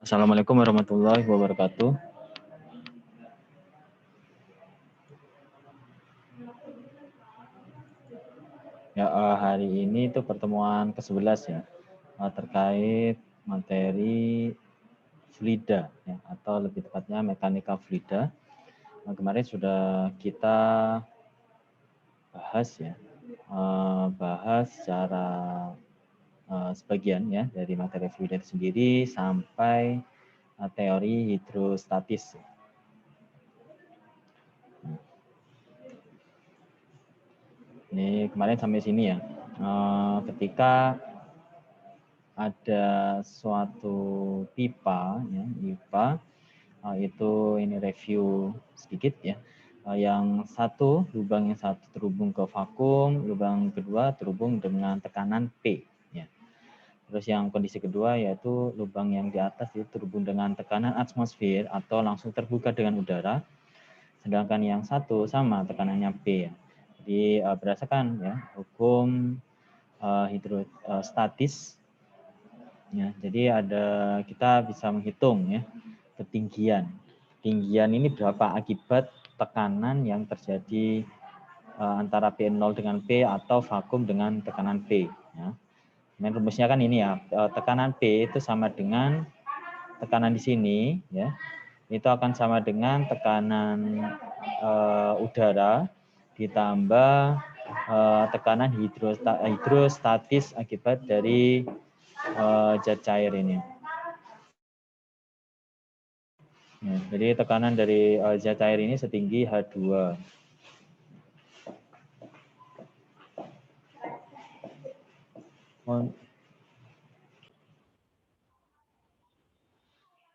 Assalamualaikum warahmatullahi wabarakatuh. Ya, hari ini itu pertemuan ke-11 ya, terkait materi fluida ya, atau lebih tepatnya mekanika fluida. Kemarin sudah kita bahas ya, bahas secara sebagian ya dari materi fluida itu sendiri sampai teori hidrostatis. Ini kemarin sampai sini ya. Ketika ada suatu pipa, ya, pipa itu ini review sedikit ya. Yang satu, lubang yang satu terhubung ke vakum, lubang kedua terhubung dengan tekanan P. Ya. Terus yang kondisi kedua yaitu lubang yang di atas itu terhubung dengan tekanan atmosfer atau langsung terbuka dengan udara. Sedangkan yang satu sama tekanannya P. Ya. Jadi berdasarkan ya hukum hidrostatis. Ya, jadi kita bisa menghitung ya ketinggian. Ketinggian ini berapa akibat tekanan yang terjadi antara P0 dengan P atau vakum dengan tekanan P. Ya. Rumusnya kan ini ya, tekanan P itu sama dengan tekanan di sini, ya, itu akan sama dengan tekanan udara ditambah tekanan hidrostatis akibat dari zat cair ini. Ya, jadi tekanan dari zat cair ini setinggi H2.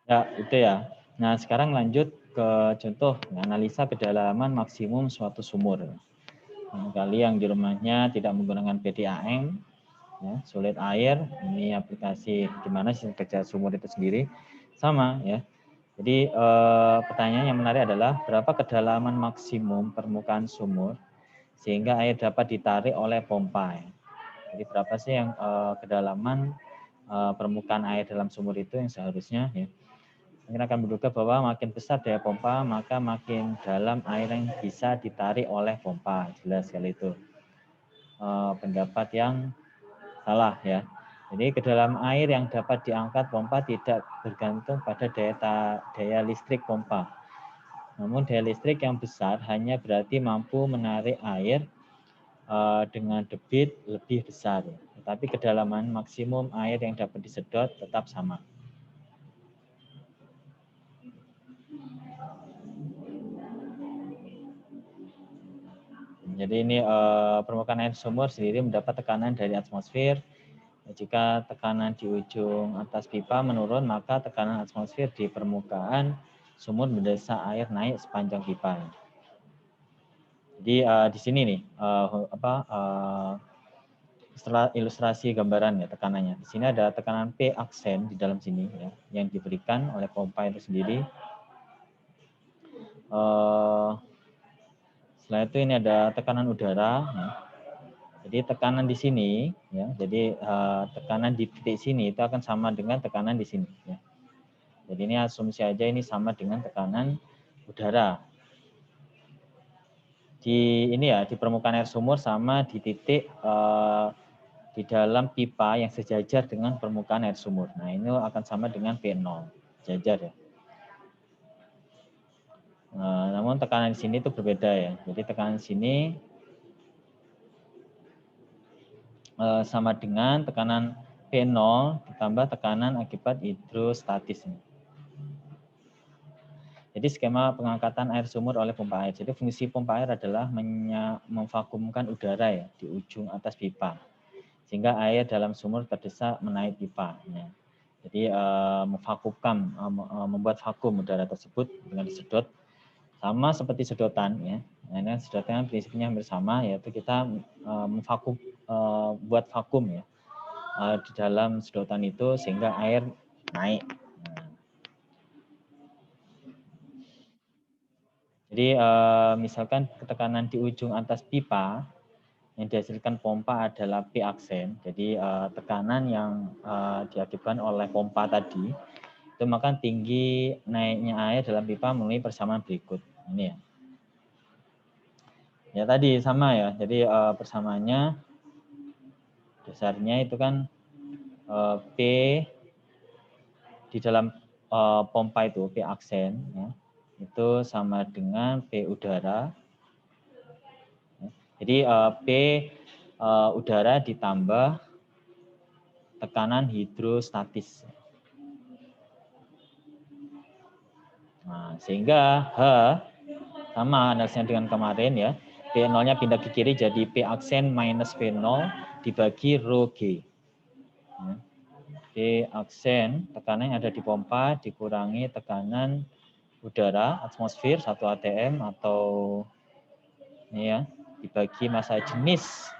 Ya, itu ya. Nah, sekarang lanjut ke contoh analisa kedalaman maksimum suatu sumur. Kali yang di rumahnya tidak menggunakan PDAM, ya, sulit air, ini aplikasi gimana sih kerja sumur itu sendiri, sama ya. Jadi pertanyaan yang menarik adalah berapa kedalaman maksimum permukaan sumur sehingga air dapat ditarik oleh pompa. Ya. Jadi berapa sih yang kedalaman permukaan air dalam sumur itu yang seharusnya ya. Kita akan menduga bahwa makin besar daya pompa, maka makin dalam air yang bisa ditarik oleh pompa. Jelas sekali itu. Pendapat yang salah ya. Jadi kedalaman air yang dapat diangkat pompa tidak bergantung pada daya listrik pompa. Namun daya listrik yang besar hanya berarti mampu menarik air dengan debit lebih besar. Tetapi kedalaman maksimum air yang dapat disedot tetap sama. Jadi ini permukaan air sumur sendiri mendapat tekanan dari atmosfer. Jika tekanan di ujung atas pipa menurun, maka tekanan atmosfer di permukaan sumur mendesak air naik sepanjang pipa. Jadi di sini nih ilustrasi gambaran ya tekanannya. Di sini ada tekanan P aksen di dalam sini ya, yang diberikan oleh pompa itu sendiri. Setelah itu ini ada tekanan udara. Ya. Jadi tekanan di sini, ya, jadi tekanan di titik sini itu akan sama dengan tekanan di sini. Ya. Jadi ini asumsi aja ini sama dengan tekanan udara. Di ini ya di permukaan air sumur sama di titik di dalam pipa yang sejajar dengan permukaan air sumur. Nah ini akan sama dengan P0, sejajar ya. Namun tekanan di sini itu berbeda ya. Jadi tekanan di sini sama dengan tekanan P0 ditambah tekanan akibat hidrostatis. Jadi skema pengangkatan air sumur oleh pompa air. Jadi fungsi pompa air adalah memvakumkan udara ya di ujung atas pipa. Sehingga air dalam sumur terdesak menaik pipa. Ya. Jadi membuat vakum udara tersebut dengan disedot. Sama seperti sedotan ya. Nah, sedotan prinsipnya hampir sama, yaitu kita buat vakum ya di dalam sedotan itu sehingga air naik. Jadi misalkan tekanan di ujung atas pipa yang dihasilkan pompa adalah P aksen. Jadi tekanan yang diakibatkan oleh pompa tadi Itu maka tinggi naiknya air dalam pipa memenuhi persamaan berikut. Ini ya. Ya tadi sama ya. Jadi persamaannya dasarnya itu kan P di dalam pompa itu P aksen ya, itu sama dengan P udara. Jadi P udara ditambah tekanan hidrostatis. Nah, sehingga H sama analisnya dengan kemarin ya. P0-nya pindah ke kiri jadi P aksen minus P0 dibagi rho G. P aksen tekanan yang ada di pompa dikurangi tekanan udara atmosfer 1 atm atau ini ya dibagi massa jenis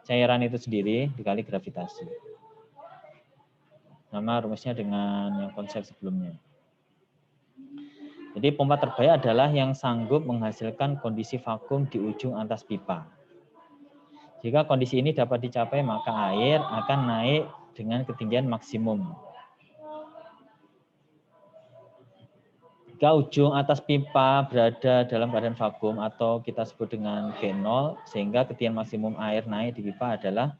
cairan itu sendiri dikali gravitasi. Nama rumusnya dengan yang konsep sebelumnya. Jadi pompa terbaik adalah yang sanggup menghasilkan kondisi vakum di ujung atas pipa. Jika kondisi ini dapat dicapai, maka air akan naik dengan ketinggian maksimum. Jika ujung atas pipa berada dalam keadaan vakum atau kita sebut dengan V0, sehingga ketinggian maksimum air naik di pipa adalah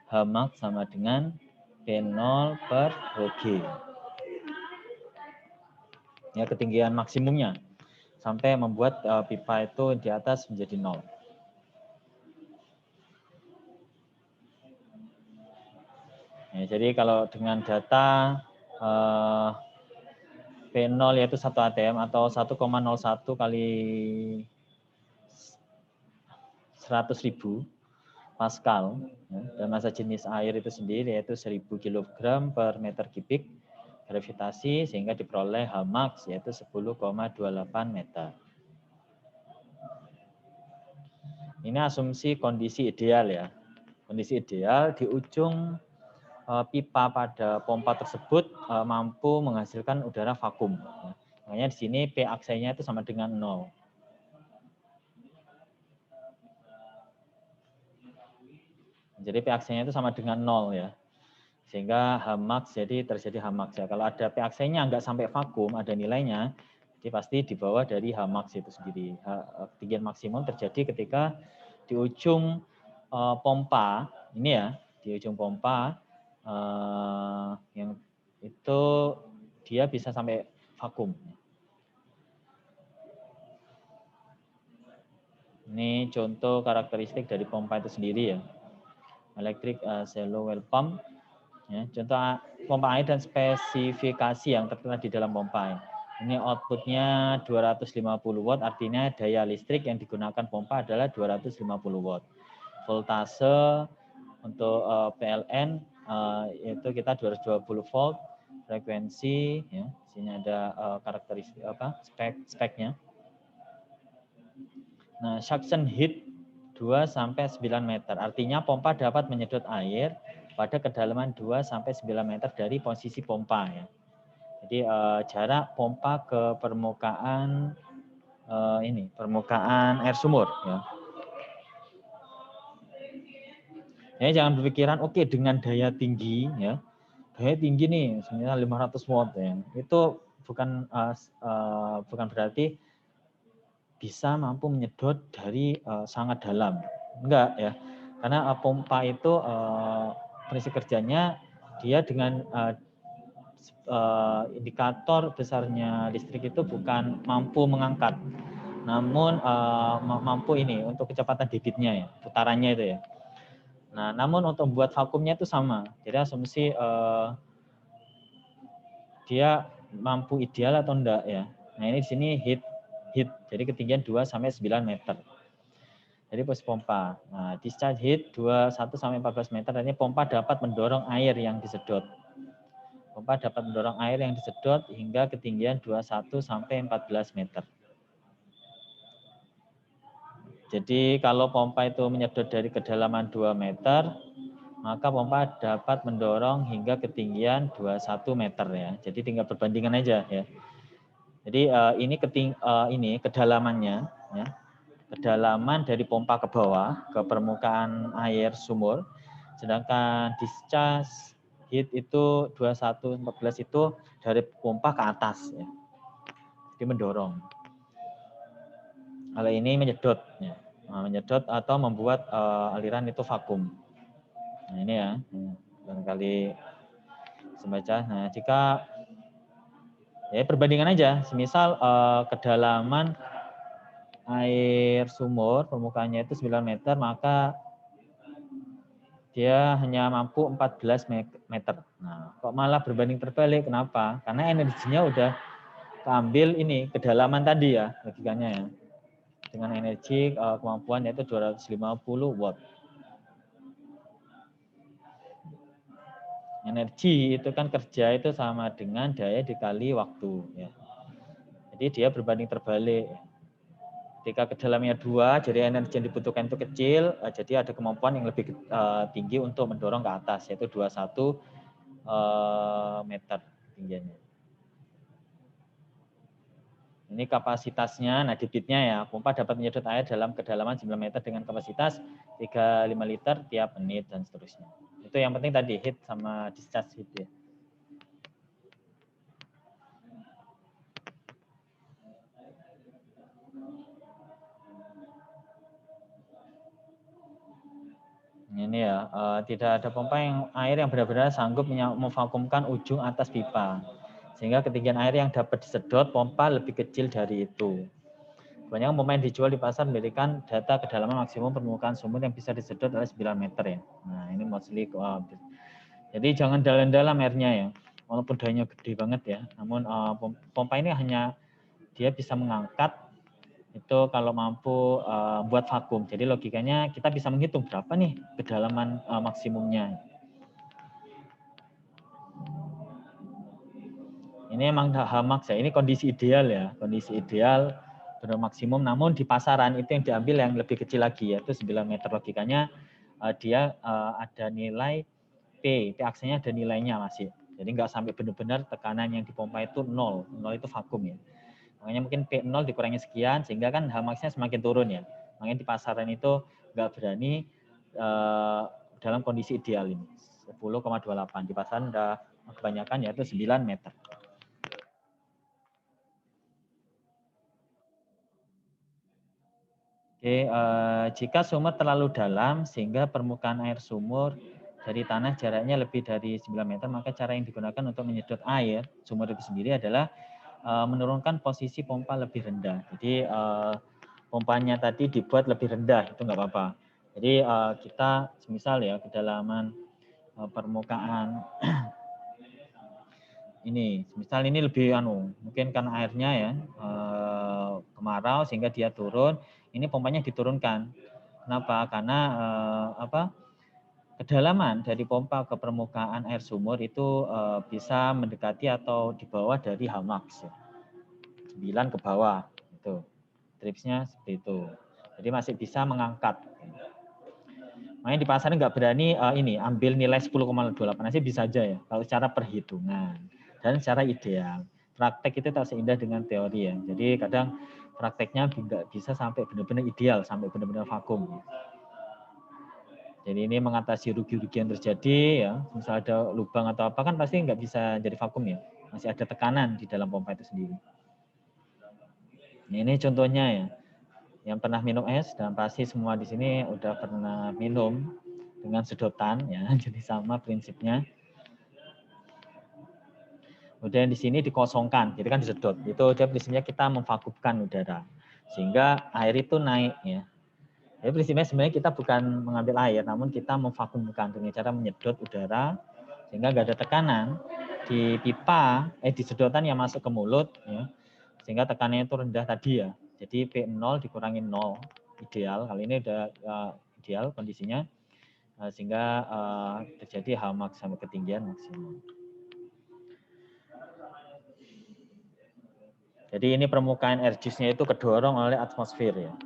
Hmax sama dengan V0 per rho G. Ya, ketinggian maksimumnya sampai membuat pipa itu di atas menjadi 0. Ya, jadi kalau dengan data P0 yaitu 1 atm atau 1,01 kali 100.000 Pascal ya, dan massa jenis air itu sendiri yaitu 1000 kg per meter kubik gravitasi sehingga diperoleh Hmax yaitu 10,28 meter. Ini asumsi kondisi ideal ya. Kondisi ideal di ujung pipa pada pompa tersebut mampu menghasilkan udara vakum. Makanya di sini P aksennya itu sama dengan 0. Jadi P aksennya itu sama dengan 0 ya. Sehingga Hmax jadi terjadi Hmax ya. Kalau ada P aksennya nggak sampai vakum, ada nilainya, jadi pasti di bawah dari Hmax itu sendiri. Ketinggian maksimum terjadi ketika di ujung pompa, ini ya, di ujung pompa yang itu dia bisa sampai vakum. Ini contoh karakteristik dari pompa itu sendiri ya. Electric shallow well pump. Ya, contoh pompa air dan spesifikasi yang tertera di dalam pompa. Ini outputnya 250 watt, artinya daya listrik yang digunakan pompa adalah 250 watt. Voltase untuk PLN itu kita 220 volt. Frekuensi, ya, sini ada karakteristik speknya. Nah, suction heat 2-9 meter. Artinya pompa dapat menyedot air pada kedalaman 2-9 meter dari posisi pompa ya. Jadi jarak pompa ke permukaan permukaan air sumur ya. Ya jangan berpikiran oke, dengan daya tinggi ya. Daya tinggi nih sebenarnya 500 watt ya. Itu bukan berarti bisa mampu menyedot dari sangat dalam. Enggak ya. Karena pompa itu prinsip kerjanya dia dengan indikator besarnya listrik itu bukan mampu mengangkat, namun mampu ini untuk kecepatan debitnya ya, putarannya itu ya. Nah, namun untuk membuat vakumnya itu sama. Jadi asumsi dia mampu ideal atau enggak ya. Nah, ini di sini heat. Jadi ketinggian 2-9 meter. Jadi posisi pompa. Nah, discharge heat 21-14 meter. Dan ini pompa dapat mendorong air yang disedot. Pompa dapat mendorong air yang disedot hingga ketinggian 21-14 meter. Jadi kalau pompa itu menyedot dari kedalaman 2 meter, maka pompa dapat mendorong hingga ketinggian 21 meter ya. Jadi tinggal perbandingan aja ya. Jadi ini kedalamannya ya. Kedalaman dari pompa ke bawah ke permukaan air sumur, sedangkan discharge heat itu 2114 itu dari pompa ke atas ya. Jadi mendorong. Kalau ini menyedot ya. Menyedot atau membuat aliran itu vakum. Nah, ini ya. Barangkali sembaca. Nah, jika ya perbandingan aja, semisal kedalaman air sumur permukaannya itu 9 meter, maka dia hanya mampu 14 meter. Nah, kok malah berbanding terbalik? Kenapa? Karena energinya udah keambil ini kedalaman tadi ya, logikanya ya. Dengan energi kemampuan yaitu 250 watt. Energi itu kan kerja itu sama dengan daya dikali waktu ya. Jadi dia berbanding terbalik. Ketika kedalamannya 2, jadi energi yang dibutuhkan itu kecil, jadi ada kemampuan yang lebih tinggi untuk mendorong ke atas, yaitu 21 meter tingginya. Ini kapasitasnya, nah debitnya ya, pompa dapat menyedot air dalam kedalaman 9 meter dengan kapasitas 35 liter tiap menit dan seterusnya. Itu yang penting tadi, heat sama discharge heat ya. Ini ya, tidak ada pompa yang air yang benar-benar sanggup memvakumkan ujung atas pipa. Sehingga ketinggian air yang dapat disedot pompa lebih kecil dari itu. Banyak pompa yang dijual di pasar memberikan data kedalaman maksimum permukaan sumur yang bisa disedot adalah 9 meter ya. Nah, ini mostly jadi jangan dalam-dalam airnya ya. Walaupun dayanya gede banget ya. Namun pompa ini hanya dia bisa mengangkat itu kalau mampu buat vakum. Jadi logikanya kita bisa menghitung berapa nih kedalaman maksimumnya. Ini emang Hamax ya, ini kondisi ideal ya, kondisi ideal benar maksimum. Namun di pasaran itu yang diambil yang lebih kecil lagi yaitu 9 meter. Logikanya dia ada nilai P aksesnya ada nilainya masih. Jadi nggak sampai benar-benar tekanan yang dipompa itu 0 itu vakum ya. Makanya mungkin P0 dikurangi sekian sehingga kan Hamaxnya semakin turun ya. Makanya di pasaran itu nggak berani dalam kondisi ideal ini 10,28 di pasaran udah kebanyakan yaitu 9 meter. Oke, jika sumur terlalu dalam sehingga permukaan air sumur dari tanah jaraknya lebih dari 9 meter, maka cara yang digunakan untuk menyedot air sumur itu sendiri adalah menurunkan posisi pompa lebih rendah. Jadi pompanya tadi dibuat lebih rendah, itu nggak apa-apa. Jadi kita misal ya kedalaman permukaan ini, misal ini lebih mungkin karena airnya ya kemarau sehingga dia turun, ini pompanya diturunkan. Kenapa? Karena kedalaman dari pompa ke permukaan air sumur itu bisa mendekati atau di bawah dari Hamax. 9 ke bawah itu. Tripsnya seperti itu. Jadi masih bisa mengangkat. Makanya di pasar nggak berani ini ambil nilai 10,28 aja bisa aja ya kalau secara perhitungan dan secara ideal. Praktek itu tak seindah dengan teori ya. Jadi kadang prakteknya nggak bisa sampai benar-benar ideal, sampai benar-benar vakum. Jadi ini mengatasi rugi-rugi yang terjadi ya. Misal ada lubang atau apa kan pasti nggak bisa jadi vakum ya. Masih ada tekanan di dalam pompa itu sendiri. Nah, ini contohnya ya. Yang pernah minum es dan pasti semua di sini udah pernah minum dengan sedotan ya. Jadi sama prinsipnya. Kemudian di sini dikosongkan, jadi kan disedot. Itu dia prinsipnya kita memvakumkan udara sehingga air itu naik ya. Jadi prinsipnya sebenarnya kita bukan mengambil air, namun kita memvakumkan dengan cara menyedot udara sehingga nggak ada tekanan di pipa, di sedotan yang masuk ke mulut, ya, sehingga tekanannya itu rendah tadi ya. Jadi P0 dikurangi 0 ideal. Kali ini udah ideal kondisinya sehingga terjadi Hmax sampai ketinggian maksimum. Jadi ini permukaan air juice-nya itu kedorong oleh atmosfer ya.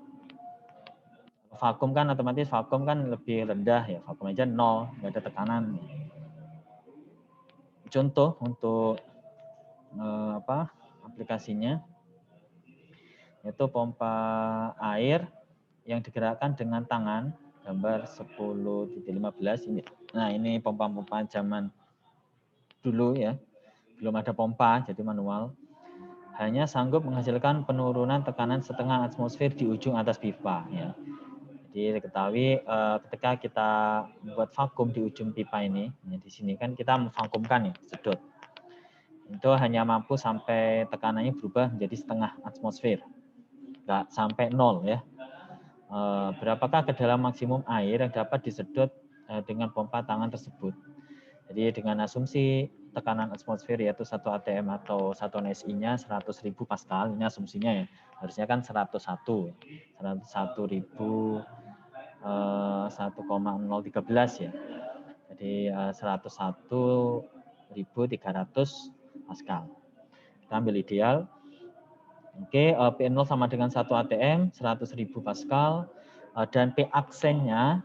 Vakum kan otomatis vakum kan lebih rendah ya. Vakum aja 0, nggak ada tekanan. Contoh untuk aplikasinya yaitu pompa air yang digerakkan dengan tangan, gambar 10.15 ini. Nah, ini pompa-pompa zaman dulu ya, belum ada pompa, jadi manual, hanya sanggup menghasilkan penurunan tekanan setengah atmosfer di ujung atas pipa. Ya. Jadi diketahui ketika kita buat vakum di ujung pipa ini, ya, di sini kan kita memvakumkan ya, sedot. Itu hanya mampu sampai tekanannya berubah menjadi setengah atmosfer, nggak sampai 0 ya. Berapakah kedalaman maksimum air yang dapat disedot dengan pompa tangan tersebut? Jadi dengan asumsi tekanan atmosfer yaitu 1 atm atau 1 SI-nya 100.000 Pascal, ini asumsinya ya. Harusnya kan 101. 101.000 1,013 ya. Jadi 101.300 Pascal. Kita ambil ideal. Oke, P0 sama dengan 1 atm, 100.000 Pascal, dan P aksennya,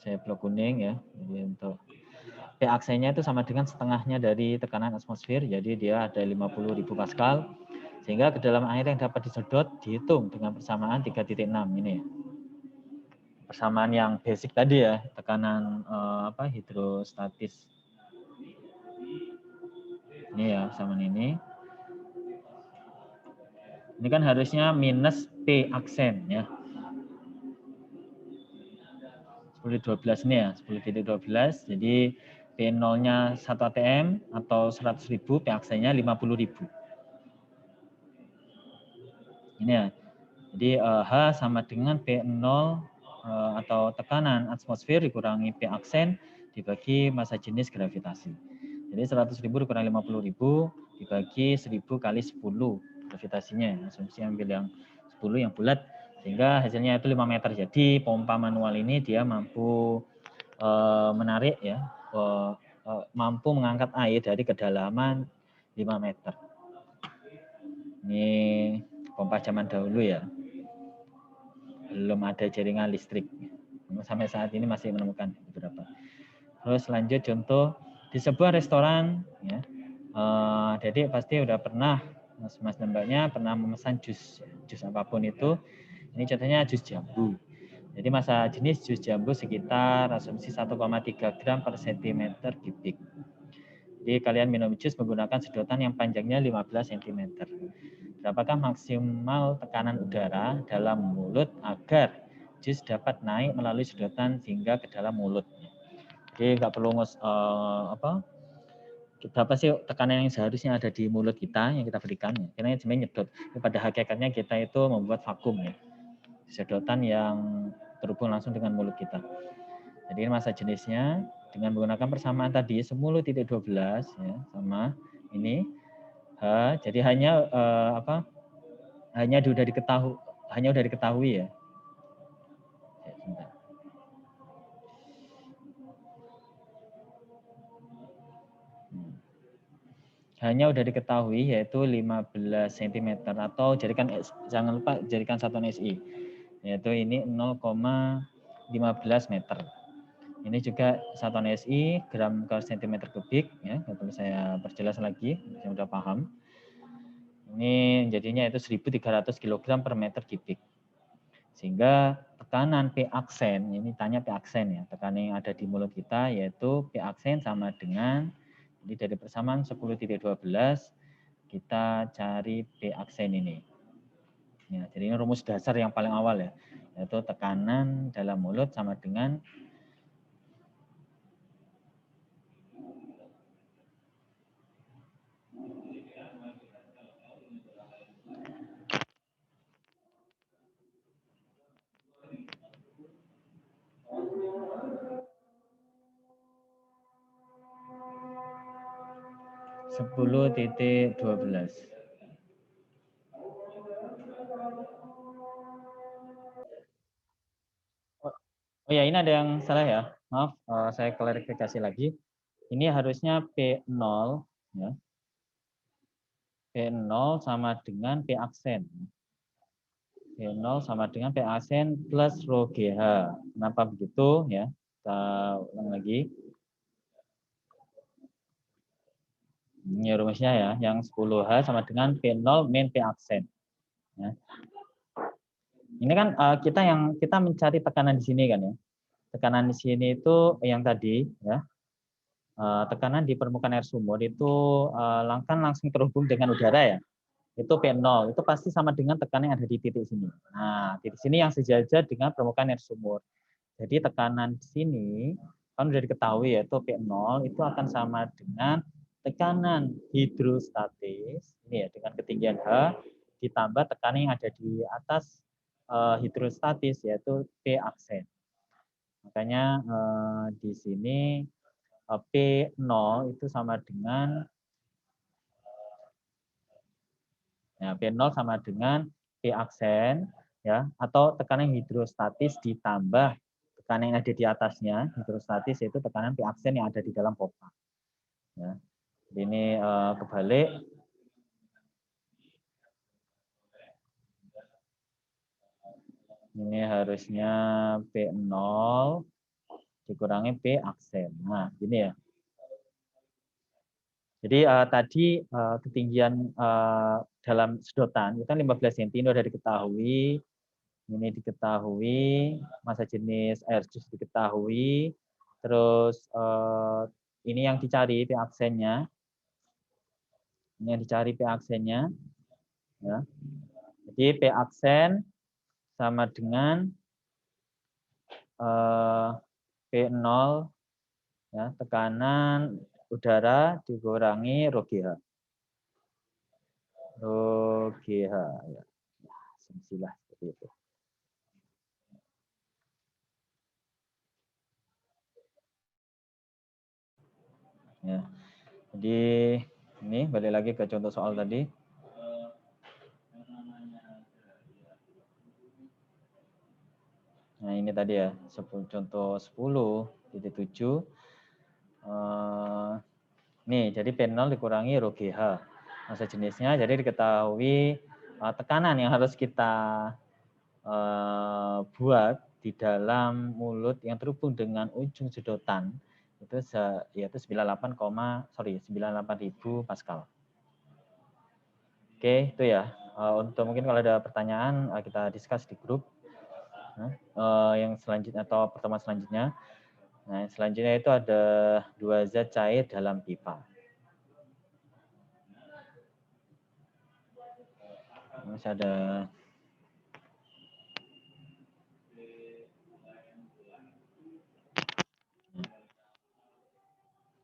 saya blok kuning ya, jadi untuk P aksennya itu sama dengan setengahnya dari tekanan atmosfer, jadi dia ada 50.000 Pascal, sehingga kedalaman air yang dapat disedot dihitung dengan persamaan 3.6 ini ya. Persamaan yang basic tadi ya, tekanan hidrostatis. Ini ya, persamaan ini. Ini kan harusnya minus P aksen ya. 10.12 ini ya, 10.12. Jadi P0-nya 1 atm atau 100.000, P aksennya 50.000. Ini ya. Jadi H sama dengan P0 atau tekanan atmosfer dikurangi P aksen dibagi massa jenis gravitasi. Jadi 100.000 dikurangi 50.000 dibagi 1.000 kali 10 gravitasinya. Asumsi ambil yang 10 yang bulat sehingga hasilnya itu 5 meter. Jadi pompa manual ini dia mampu menarik ya, mampu mengangkat air dari kedalaman 5 meter. Ini pompa zaman dahulu ya. Belum ada jaringan listrik. Sampai saat ini masih menemukan beberapa. Terus lanjut contoh di sebuah restoran ya. Jadi pasti udah pernah mas dan mbaknya pernah memesan jus apapun itu. Ini contohnya jus jambu. Jadi massa jenis jus jambu sekitar asumsi 1,3 gram per cm kubik. Jadi kalian minum jus menggunakan sedotan yang panjangnya 15 cm. Berapakah maksimal tekanan udara dalam mulut agar jus dapat naik melalui sedotan hingga ke dalam mulut? Jadi nggak perlu berapa sih tekanan yang seharusnya ada di mulut kita yang kita berikan ya. Karena sebenarnya nyedot. Pada hakikatnya kita itu membuat vakum ya. Sedotan yang terhubung langsung dengan mulut kita. Jadi ini massa jenisnya dengan menggunakan persamaan tadi 10.12 ya sama ini H. Jadi hanya hanya udah diketahui ya. Hanya udah diketahui yaitu 15 cm atau jadikan jangan lupa jadikan satuan SI yaitu ini 0,15 meter. Ini juga satuan SI gram per cm kubik ya, perlu saya perjelas lagi, saya udah paham. Ini jadinya itu 1.300 kg per meter kubik. Sehingga tekanan P aksen, ini tanya P aksen ya, tekanan yang ada di mulut kita yaitu P aksen sama dengan jadi dari persamaan 10.12 kita cari P aksen ini. Ya, jadi ini rumus dasar yang paling awal ya, yaitu tekanan dalam mulut sama dengan (10.12). Oh ya, ini ada yang salah ya. Maaf, saya klarifikasi lagi. Ini harusnya P0 ya. P0 sama dengan P aksen. P0 sama dengan P aksen plus rho GH. Kenapa begitu ya? Kita ulang lagi. Ini rumusnya ya, yang 10H sama dengan P0 min P aksen. Ya. Ini kan kita mencari tekanan di sini kan ya. Tekanan di sini itu yang tadi ya. tekanan di permukaan air sumur itu langsung terhubung dengan udara ya, itu P0, itu pasti sama dengan tekanan yang ada di titik sini. Nah, titik sini yang sejajar dengan permukaan air sumur. Jadi tekanan di sini, kan sudah diketahui yaitu P0 itu akan sama dengan tekanan hidrostatis, ini ya, dengan ketinggian H, ditambah tekanan yang ada di atas hidrostatis, yaitu P aksen. Makanya di sini P0 itu sama dengan ya, P0 sama dengan P aksen ya, atau tekanan hidrostatis ditambah tekanan yang ada di atasnya, hidrostatis yaitu tekanan P aksen yang ada di dalam pompa. Ya. Jadi ini kebalik. Ini harusnya P0 dikurangi P aksen. Nah, gini ya. Jadi tadi ketinggian dalam sedotan itu kan 15 cm itu sudah diketahui. Ini diketahui, massa jenis air jus diketahui. Terus ini yang dicari P aksennya. Ini yang dicari P aksennya. Ya. Jadi P aksen sama dengan P0 ya, tekanan udara dikurangi rho GH. Rho GH ya. Semestilah seperti itu. Ya. Jadi ini balik lagi ke contoh soal tadi. Nah, ini tadi ya, contoh 10.7. Nih, jadi P0 dikurangi rho GH. Massa jenisnya, jadi diketahui tekanan yang harus kita buat di dalam mulut yang terhubung dengan ujung sedotan itu yaitu 98.000 Pascal. Oke, itu ya. Untuk mungkin kalau ada pertanyaan kita discuss di grup. Yang selanjutnya atau pertemuan selanjutnya. Nah, selanjutnya itu ada 2 zat cair dalam pipa. Masih ada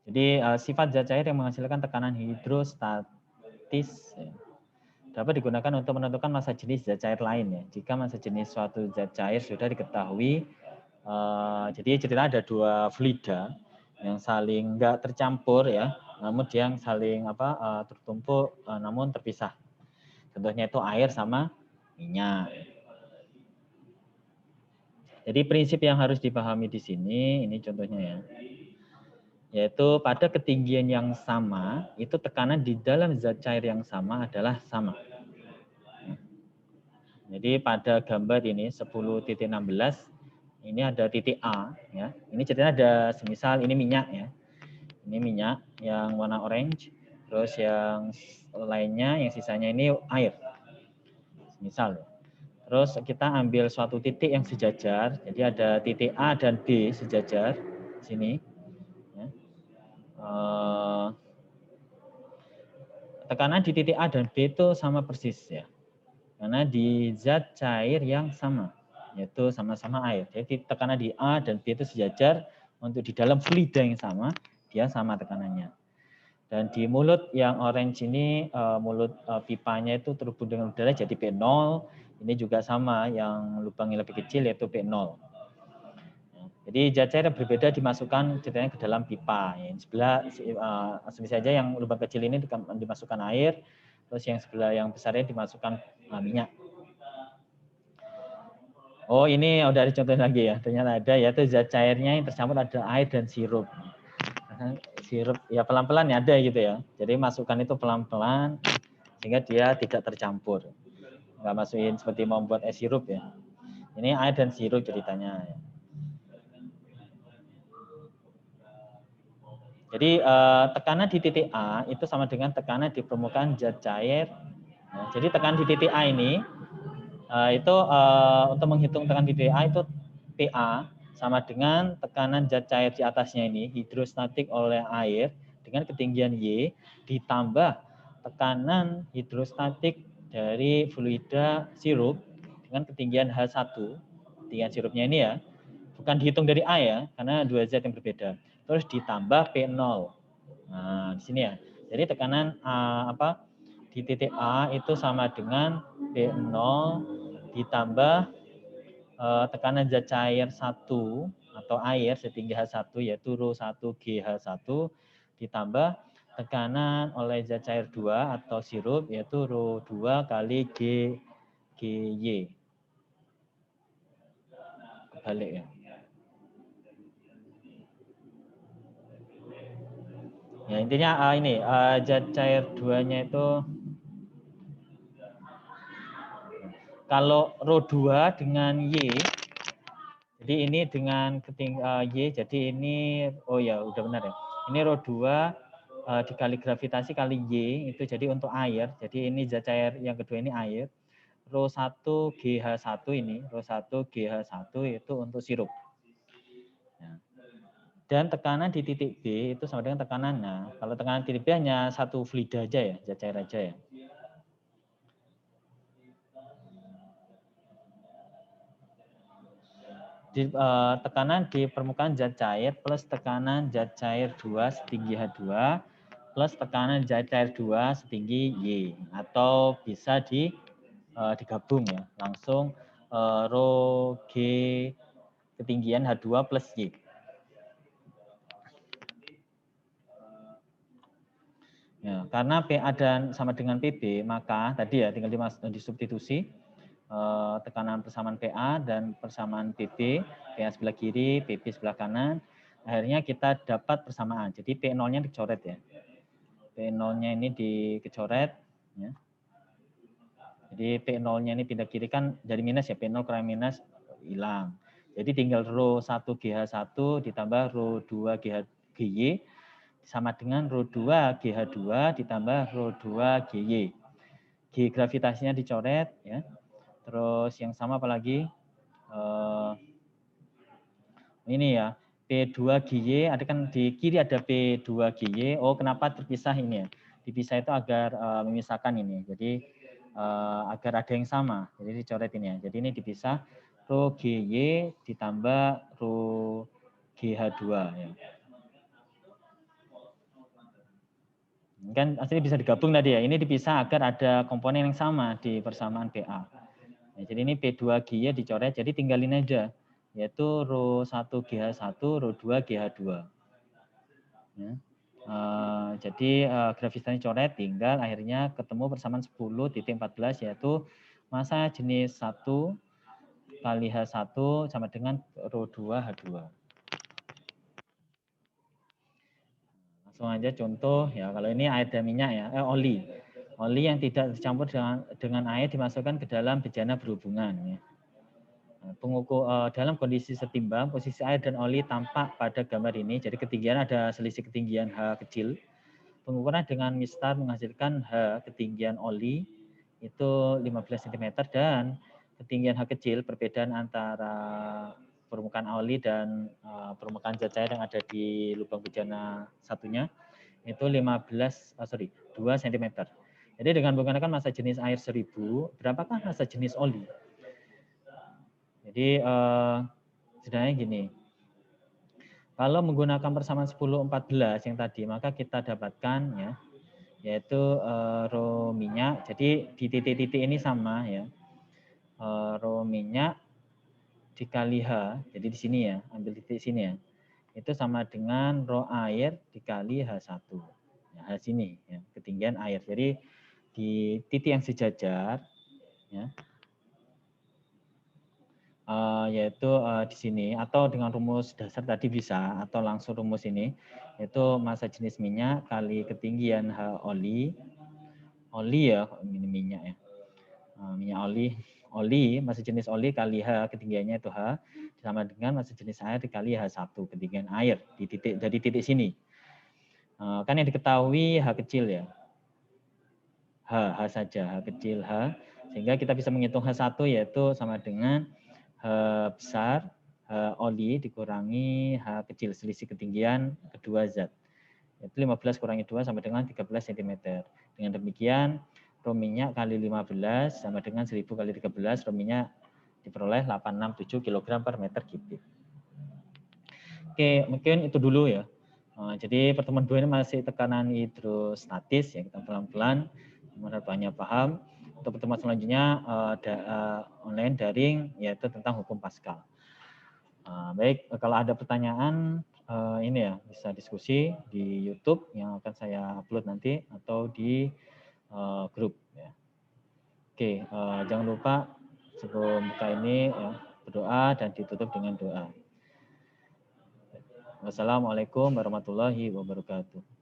jadi sifat zat cair yang menghasilkan tekanan hidrostatis dapat digunakan untuk menentukan massa jenis zat cair lain ya. Jika massa jenis suatu zat cair sudah diketahui, jadi ceritanya ada 2 fluida yang saling nggak tercampur ya, namun dia yang saling tertumpuk namun terpisah. Contohnya itu air sama minyak. Jadi prinsip yang harus dipahami di sini, ini contohnya ya, yaitu pada ketinggian yang sama, itu tekanan di dalam zat cair yang sama adalah sama. Jadi pada gambar ini 10.16 ini ada titik A ya. Ini ceritanya ada semisal ini minyak ya. Ini minyak yang warna orange, terus yang lainnya yang sisanya ini air. Misal. Terus kita ambil suatu titik yang sejajar. Jadi ada titik A dan B sejajar sini. Ya. Tekanan di titik A dan B itu sama persis ya. Karena di zat cair yang sama, yaitu sama-sama air. Jadi tekanan di A dan B itu sejajar, untuk di dalam fluida yang sama, dia sama tekanannya. Dan di mulut yang orange ini, mulut pipanya itu terhubung dengan udara, jadi P0. Ini juga sama, yang lubangnya lebih kecil yaitu P0. Jadi zat cair yang berbeda dimasukkan ceritanya ke dalam pipa. Yang sebelah, saja yang lubang kecil ini dimasukkan air, terus yang sebelah yang besarnya dimasukkan minyak. Oh, ini udah ada contoh lagi ya. Ternyata ada, yaitu zat cairnya yang tercampur ada air dan sirup. Sirup ya pelan-pelan ya ada gitu ya. Jadi masukkan itu pelan-pelan sehingga dia tidak tercampur. Nggak masukin seperti membuat es sirup ya. Ini air dan sirup ceritanya. Jadi tekanan di titik A itu sama dengan tekanan di permukaan zat cair. Nah, jadi tekanan di titik A ini itu untuk menghitung tekanan di titik A itu PA sama dengan tekanan zat cair di atasnya ini hidrostatik oleh air dengan ketinggian Y ditambah tekanan hidrostatik dari fluida sirup dengan ketinggian H1, ketinggian sirupnya ini ya, bukan dihitung dari A ya, karena dua zat yang berbeda. Terus ditambah P0. Nah, di sini ya. Jadi tekanan di titik A itu sama dengan P0 ditambah tekanan zat cair 1 atau air setinggi H1 yaitu ρ1 GH1 ditambah tekanan oleh zat cair 2 atau sirup yaitu ρ2 kali GY. Kebalik ya. Ya intinya ini zat cair 2-nya itu kalau ρ2 dengan Y, jadi ini dengan Y, jadi ini, oh ya udah benar ya. Ini ρ2 dikali gravitasi kali Y, itu jadi untuk air. Jadi ini zat cair yang kedua ini air. ρ1 GH1 ini, ρ1 GH1 itu untuk sirup. Ya. Dan tekanan di titik B itu sama dengan tekanannya. Kalau tekanan titik B hanya satu fluida aja ya, zat cair aja ya. Tekanan di permukaan zat cair plus tekanan zat cair 2 setinggi H2 plus tekanan zat cair 2 setinggi Y. Atau bisa digabung ya, langsung rho G ketinggian H2 plus Y. Ya, karena PA dan sama dengan PB, maka tadi ya tinggal disubstitusi tekanan persamaan PA dan persamaan PB, PA sebelah kiri, PB sebelah kanan. Akhirnya kita dapat persamaan. Jadi P0-nya dicoret ya. P0-nya ini dicoret ya. Jadi P0-nya ini pindah kiri kan dari minus ya, P0 kurang minus hilang. Jadi tinggal ρ1 GH1 ditambah ρ2 GY sama dengan ρ2 GH2 ditambah ρ2 GY. G gravitasinya dicoret ya. Terus yang sama apalagi? Ini ya, P2GY, ada kan di kiri ada P2GY. Oh, kenapa terpisah ini ya? Dipisah itu agar memisahkan ini. Jadi agar ada yang sama. Jadi dicoret ini ya. Jadi ini dipisah ρ GY ditambah ρ GH2 ya. Kan asli bisa digabung tadi ya. Ini dipisah agar ada komponen yang sama di persamaan PA. Ya, jadi ini P2GY dicoret, jadi tinggalin aja. Yaitu ρ1 GH1, ρ2 GH2. Ya. Jadi gravitasinya coret, tinggal akhirnya ketemu persamaan 10.14 yaitu massa jenis 1 kali H1 sama dengan ρ2 H2. Langsung aja contoh ya, kalau ini air dan minyak ya, oli. Oli yang tidak tercampur dengan air dimasukkan ke dalam bejana berhubungan ya. Dalam kondisi setimbang, posisi air dan oli tampak pada gambar ini. Jadi ketinggian ada selisih ketinggian H kecil. Pengukuran dengan mistar menghasilkan H ketinggian oli itu 15 cm dan ketinggian H kecil, perbedaan antara permukaan oli dan permukaan zat cair yang ada di lubang bejana satunya itu 2 cm. Jadi dengan menggunakan massa jenis air 1000, berapakah massa jenis oli? Jadi sebenarnya gini, kalau menggunakan persamaan 10-14 yang tadi, maka kita dapatkan ya, yaitu rho minyak. Jadi di titik-titik ini sama ya, rho minyak dikali H. Jadi di sini ya, ambil titik sini ya, itu sama dengan rho air dikali H1. Ya, H sini ya, ketinggian air. Jadi di titik yang sejajar ya, yaitu di sini atau dengan rumus dasar tadi bisa atau langsung rumus ini yaitu massa jenis minyak kali ketinggian H oli ya ini minyak ya, minyak oli massa jenis oli kali H ketinggiannya itu H sama dengan massa jenis air dikali H1 ketinggian air di titik dari titik sini. Kan yang diketahui H kecil ya, H saja, H kecil H, sehingga kita bisa menghitung H1 yaitu sama dengan H besar H oli dikurangi H kecil, selisih ketinggian kedua zat. Itu 15 kurangi 2 sama dengan 13 cm. Dengan demikian, rho minyak kali 15 sama dengan 1000 kali 13, rho minyak diperoleh 867 kg per meter kubik. Oke, mungkin itu dulu ya. Jadi pertemuan 2 ini masih tekanan hidrostatis ya, kita pelan-pelan, harapannya paham. Untuk pertemuan selanjutnya online daring yaitu tentang hukum Pascal. Baik, kalau ada pertanyaan ini ya bisa diskusi di YouTube yang akan saya upload nanti atau di grup ya. Oke, jangan lupa sebelum buka ini ya, berdoa dan ditutup dengan doa. Wassalamualaikum warahmatullahi wabarakatuh.